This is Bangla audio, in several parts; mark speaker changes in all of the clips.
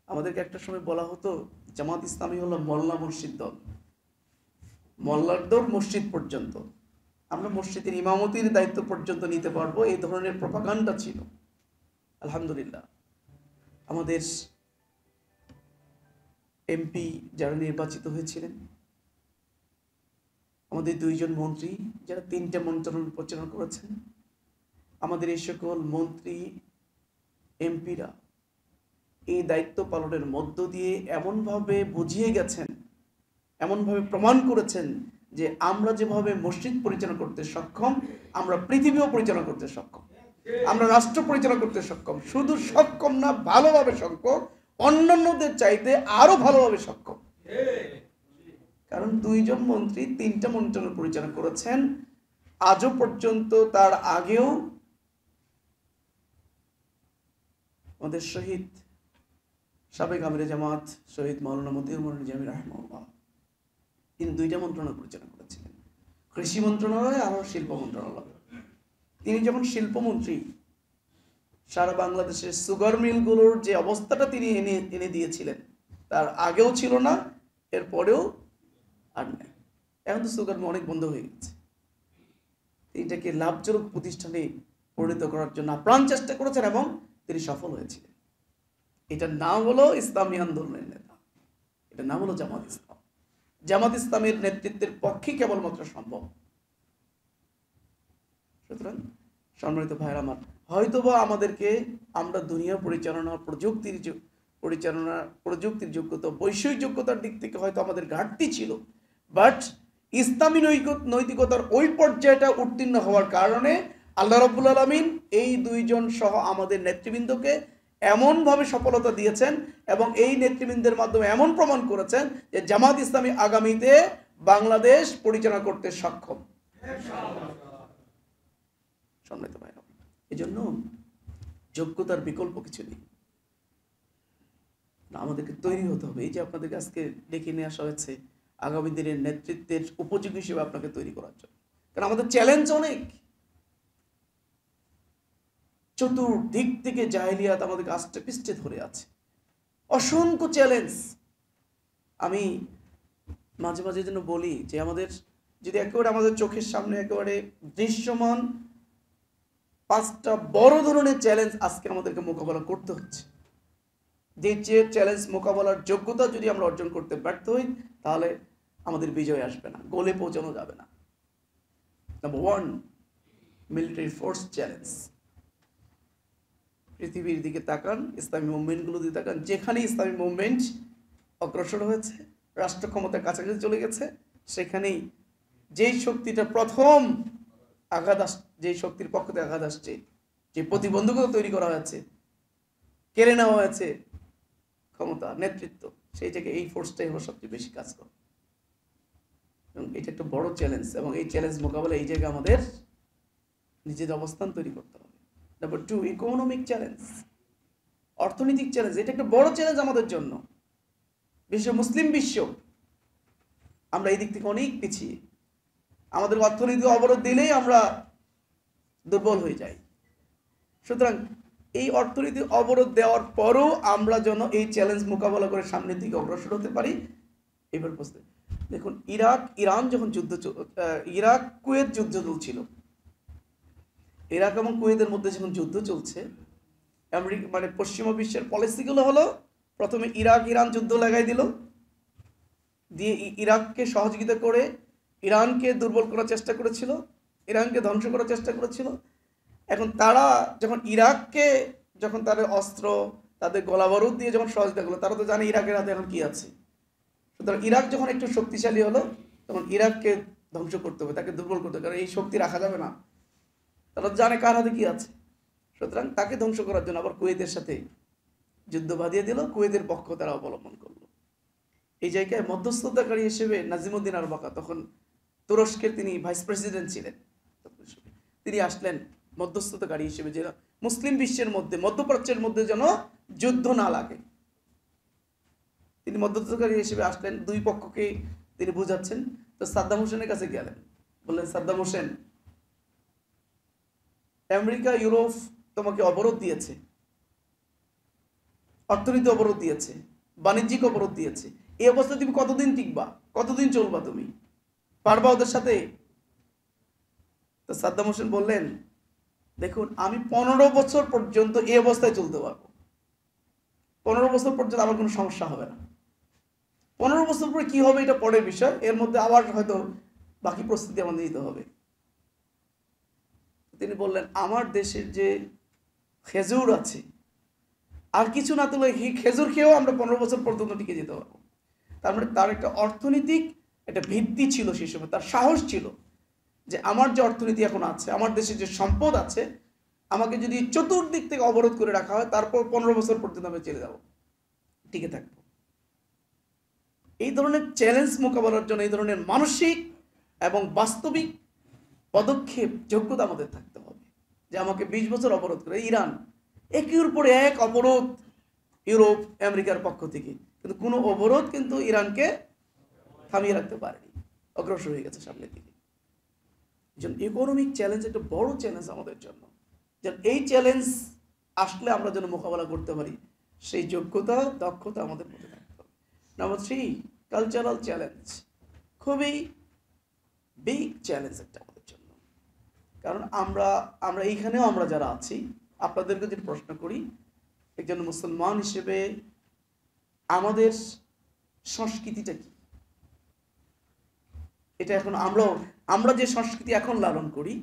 Speaker 1: আমাদেরকে একটা সময় বলা হতো জামাত ইসলামী হলো মোল্লা মসজিদ দল, মোল্লার দল মসজিদ পর্যন্ত, আমরা মসজিদের ইমামতির দায়িত্ব পর্যন্ত নিতে পারবো, এই ধরনের প্রপাগান্ডা ছিল। আলহামদুলিল্লাহ আমাদের এমপি যারা নির্বাচিত হয়েছিলেন, আমাদের 2 জন মন্ত্রী যারা 3টে মন্ত্রণালয় পরিচালনা করেছেন, আমাদের এই সকল মন্ত্রী এমপিরা এই দায়িত্ব পালনের মধ্য দিয়ে এমনভাবে বুঝিয়ে গেছেন, এমনভাবে প্রমাণ করেছেন যে আমরা যেভাবে মসজিদ পরিচালনা করতে সক্ষম, আমরা পৃথিবীও পরিচালনা করতে সক্ষম, আমরা রাষ্ট্র পরিচালনা করতে সক্ষম। শুধু সক্ষম না, ভালোভাবে সক্ষম, অন্যান্যদের চাইতে আরো ভালোভাবে সক্ষম। কারণ 2 জন মন্ত্রী 3টা মন্ত্রণালয় পরিচালনা করেছেন। আজও পর্যন্ত, তার আগেও আমাদের শহীদ সাবেক আমিরে জামাত শহীদ মাওলানা মতিউর রহমান নিজামী রাহিমাহুল্লাহ, তিনি 2টা মন্ত্রণালয় পরিচালনা করেছিলেন, কৃষি মন্ত্রণালয় আর শিল্প মন্ত্রণালয়। তিনি যখন শিল্পমন্ত্রী, সারা বাংলাদেশের সুগার মিলগুলোর যে অবস্থাটা তিনি এনে দিয়েছিলেন, তার আগেও ছিল না, এরপরেও আর নেই। এখন তো সুগার মিল অনেক বন্ধ হয়ে গেছে। এটাকে লাভজনক প্রতিষ্ঠানে পরিণত করার জন্য আপ্রাণ চেষ্টা করেছেন এবং তিনি সফল হয়েছিলেন। এটার নাম হলো ইসলামী আন্দোলনের নেতা, এটার নাম হলো জামাত ইসলাম। জামাত ইসলামের নেতৃত্বের পক্ষে কেবলমাত্র সম্ভব। সুতরাং সম্মানিত ভাইরা আমার, হয়তোবা আমাদেরকে, আমরা দুনিয়া পরিচালনা, প্রযুক্তির যোগ্যতা, বৈষয়িক যোগ্যতার দিক থেকে হয়তো আমাদের ঘাটতি ছিল, বাট ইসলামী নৈতিকতার ওই পর্যায়টা উত্তীর্ণ হওয়ার কারণে আল্লাহ রাব্বুল আলামিন এই 2 জন সহ আমাদের নেতৃবৃন্দকে এমনভাবে সফলতা দিয়েছেন এবং এই নেতৃবৃন্দের মাধ্যমে এমন প্রমাণ করেছেন যে জামাত ইসলামী আগামীতে বাংলাদেশ পরিচালনা করতে সক্ষম। সম্মানিত ভাইরা, এই জন্য যোগ্যতার বিকল্প কিছু নেই, আমাদেরকে তৈরি হতে হবে। এই যে আপনাদেরকে আজকে ডেকে নিয়ে আসা হয়েছে আগামী দিনের নেতৃত্বের উপযোগী হিসেবে আপনাকে তৈরি করার জন্য, কারণ আমাদের চ্যালেঞ্জ অনেক। চতুর্দিক থেকে জাহেলিয়াত আমাদেরকে আষ্টে পৃষ্ঠে ধরে আছে, অসংখ্য চ্যালেঞ্জ। আমি মাঝে মাঝে যেন বলি যে আমাদের যদি একেবারে আমাদের চোখের সামনে একেবারে দৃশ্যমান 5টা বড় ধরনের চ্যালেঞ্জ আজকে আমাদেরকে মোকাবেলা করতে হচ্ছে, যে চ্যালেঞ্জ মোকাবেলার যোগ্যতা যদি আমরা অর্জন করতে ব্যর্থ হই, তাহলে আমাদের বিজয় আসবে না, গোলে পৌঁছানো যাবে না। Number 1, military force challenge. পৃথিবীর দিকে তাকান, ইসলামী মুভমেন্টগুলো দিকে তাকান, যেখানে ইসলামী মুভমেন্ট অগ্রসর হয়েছে, রাষ্ট্র ক্ষমতার কাছাকাছি চলে গেছে, সেখানেই যেই শক্তিটা প্রথম আঘাত যেই শক্তির পক্ষ থেকে আঘাত আসছে, যে প্রতিবন্ধকতা তৈরি করা হয়েছে, কেড়ে নেওয়া হয়েছে ক্ষমতা, নেতৃত্ব, সেই জায়গায় এই ফোর্সটাই হলো সবচেয়ে বেশি কাজ করে। এবং এটা একটা বড় চ্যালেঞ্জ, এবং এই চ্যালেঞ্জ মোকাবেলা এই জায়গায় আমাদের নিজেদের অবস্থান তৈরি করতে হবে। নাম্বার 2, ইকোনমিক চ্যালেঞ্জ, অর্থনৈতিক চ্যালেঞ্জ। এটা একটা বড় চ্যালেঞ্জ আমাদের জন্য। মুসলিম বিশ্ব, আমরা এই দিক থেকে অনেক পিছিয়ে, আমাদের অর্থনৈতিক অবরোধ দিলেই আমরা দুর্বল হয়ে যাই। সুতরাং এই অর্থনৈতিক অবরোধ দেওয়ার পরও আমরা যেন এই চ্যালেঞ্জ মোকাবেলা করে সামনের দিকে অগ্রসর হতে পারি। এবার বুঝতে দেখুন, ইরান যখন ইরাক কুয়েত যুদ্ধ চলছিল, ইরাক এবং কুয়েতের মধ্যে যখন যুদ্ধ চলছে, আমেরিকা মানে পশ্চিমা বিশ্বের পলিসিগুলো হলো প্রথমে ইরান যুদ্ধ লাগাই দিল, দিয়ে ইরাককে সহযোগিতা করে ইরানকে দুর্বল করার চেষ্টা করেছিল, ইরানকে ধ্বংস করার চেষ্টা করেছিল। এখন তারা যখন তাদের অস্ত্র, তাদের গোলাবারুদ দিয়ে যখন সহযোগিতা করলো, তারা তো জানে ইরাকের হাতে এখন কি আছে। সুতরাং ইরাক যখন একটু শক্তিশালী হলো, তখন ইরাককে ধ্বংস করতে হবে, তাকে দুর্বল করতে হবে, কারণ এই শক্তি রাখা যাবে না, তারা জানে কার হাতে কি আছে। সুতরাং তাকে ধ্বংস করার জন্য আবার কুয়েতের সাথে যুদ্ধ বাঁধিয়ে দিল, কুয়েতের পক্ষ তারা অবলম্বন করলো। এই জায়গায় মধ্যস্থতাকারী হিসেবে নাজিমুদ্দিন আরবাকা, তখন তুরস্কের তিনি ভাইস প্রেসিডেন্ট ছিলেন, তিনি আসলেন মধ্যস্থতাকারী হিসেবে, যে মুসলিম বিশ্বের মধ্যে, মধ্যপ্রাচ্যের মধ্যে যেন যুদ্ধ না লাগে। তিনি মধ্যস্থতাকারী হিসেবে আসলেন, 2 পক্ষকে তিনি বুঝাচ্ছেন। তো সাদ্দাম হোসেনের কাছে গেলেন, বললেন, সাদ্দাম হোসেন, আমেরিকা ইউরোপ তোমাকে অবরোধ দিয়েছে, অর্থনীতি অবরোধ দিয়েছে, বাণিজ্যিক অবরোধ দিয়েছে। এই অবস্থায় তুমি কতদিন টিকবা, কতদিন চলবা, তুমি পারবা ওদের সাথে? তো সাদ্দাম হোসেন বললেন, দেখুন আমি 15 বছর পর্যন্ত এই অবস্থায় চলতে পারবো, 15 বছর পর্যন্ত আমার কোনো সমস্যা হবে না। 15 বছর পরে কি হবে এটা পরের বিষয়, এর মধ্যে আবার হয়তো বাকি প্রস্তুতি আমাদের নিতে হবে। তিনি বললেন, আমার দেশের যে খেজুর আছে, আর কিছু না তুলে খেজুর খেয়েও আমরা 15 বছর পর্যন্ত টিকে যেতে পারবো। তার মানে তার একটা অর্থনৈতিক একটা ভিত্তি ছিল সেই সময়, তার সাহস ছিল যে আমার যে অর্থনীতি এখন আছে, আমার দেশের যে সম্পদ আছে, আমাকে যদি চতুর্দিক থেকে অবরোধ করে রাখা হয়, তারপর 15 বছর পর্যন্ত আমি চলে যাব, টিকে থাকবো। এই ধরনের চ্যালেঞ্জ মোকাবেলার জন্য এই ধরনের মানসিক এবং বাস্তবিক পদক্ষেপ যোগ্যতা আমাদের থাকতে হবে। যে আমাকে 20 বছর অবরোধ করে ইরান, একের পর এক অবরোধ ইউরোপ আমেরিকার পক্ষ থেকে, কিন্তু কোনো অবরোধ কিন্তু ইরানকে থামিয়ে রাখতে পারেনি, অগ্রসর হয়ে গেছে সামনের দিকে। ইকোনমিক চ্যালেঞ্জ একটা বড় চ্যালেঞ্জ আমাদের জন্য, যেন এই চ্যালেঞ্জ আসলে আমরা যেন মোকাবেলা করতে পারি, সেই যোগ্যতা দক্ষতা আমাদের মধ্যে থাকতে হবে। নাম্বার 3, কালচারাল চ্যালেঞ্জ, খুবই বিগ চ্যালেঞ্জ একটা আমাদের জন্য। কারণ আমরা এইখানেও আমরা যারা আছি, আপনাদেরকে যদি প্রশ্ন করি, একজন মুসলমান হিসেবে আমাদের সংস্কৃতিটা কি? এটা এখন আমরা যে সংস্কৃতি এখন লালন করি,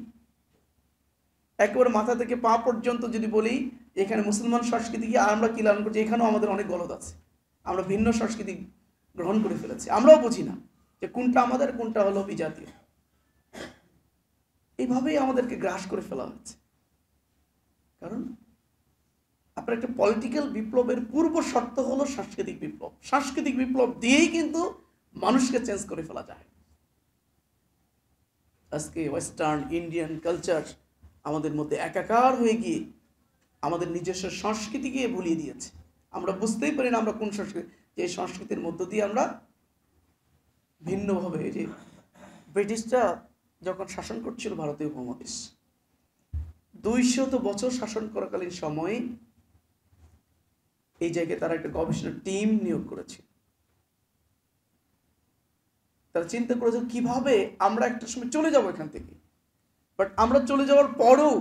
Speaker 1: একেবারে মাথা থেকে পা পর্যন্ত যদি বলি এখানে মুসলমান সংস্কৃতি কি আর আমরা কি লালন করছি, এখানেও আমাদের অনেক গলদ আছে। আমরা ভিন্ন সংস্কৃতি গ্রহণ করে ফেলেছি, আমরাও বুঝি না যে কোনটা আমাদের, কোনটা হলো বিজাতীয়। এইভাবেই আমাদেরকে গ্রাস করে ফেলা হচ্ছে। কারণ আপনার একটা পলিটিক্যাল বিপ্লবের পূর্ব শর্ত হলো সাংস্কৃতিক বিপ্লব। সাংস্কৃতিক বিপ্লব দিয়েই কিন্তু মানুষকে চেঞ্জ করে ফেলা যায়। আজকে ওয়েস্টার্ন ইন্ডিয়ান কালচার আমাদের মধ্যে একাকার হয়ে গিয়ে আমাদের নিজস্ব সংস্কৃতিকে ভুলিয়ে দিয়েছে। আমরা বুঝতেই পারি না আমরা কোন সংস্কৃতি, যে সংস্কৃতির মধ্য দিয়ে আমরা ভিন্নভাবে, যে ব্রিটিশরা যখন শাসন করছিল ভারতীয় উপমহাদেশ, 200 বছর শাসন করাকালীন সময়ে এই জায়গায় তারা একটা গবেষণা টিম নিয়োগ করেছিল। তারা চিন্তা করেছে কিভাবে আমরা একটা সময় চলে যাব এখান থেকে, বাট আমরা চলে যাওয়ার পরও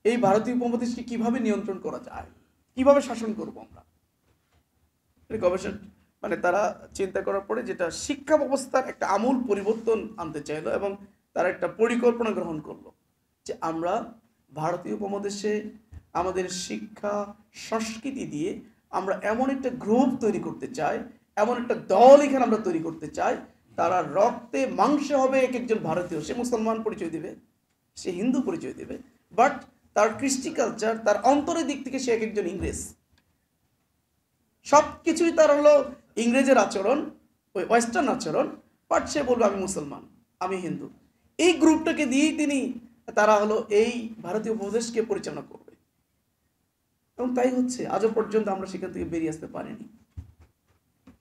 Speaker 1: এই ভারতীয় উপমহাদেশকে কিভাবে নিয়ন্ত্রণ করা যায়, কিভাবে শাসন করব আমরা। গবেষণা মানে তারা চিন্তা করার পরে যেটা শিক্ষা ব্যবস্থার একটা আমূল পরিবর্তন আনতে চাইলো, এবং তারা একটা পরিকল্পনা গ্রহণ করলো যে আমরা ভারতীয় উপমহাদেশে আমাদের শিক্ষা সংস্কৃতি দিয়ে আমরা এমন একটা গ্রুপ তৈরি করতে চাই, এমন একটা দল এখানে আমরা তৈরি করতে চাই, তারা রক্তে মাংসে হবে এক একজন ভারতীয়। সে মুসলমান পরিচয় দেবে, সে হিন্দু পরিচয় দেবে, বাট তার কৃষ্টি কালচার, তার অন্তরের দিক থেকে সে এক একজন ইংরেজ। সবকিছুই তার হলো ইংরেজের আচরণ, ওই ওয়েস্টার্ন আচরণ, বাট সে বলবে আমি মুসলমান, আমি হিন্দু। এই গ্রুপটাকে দিয়েই তারা হলো এই ভারতীয় উপমহাদেশকে পরিচালনা করবে, এবং তাই হচ্ছে। আজও পর্যন্ত আমরা সেখান থেকে বেরিয়ে আসতে পারিনি।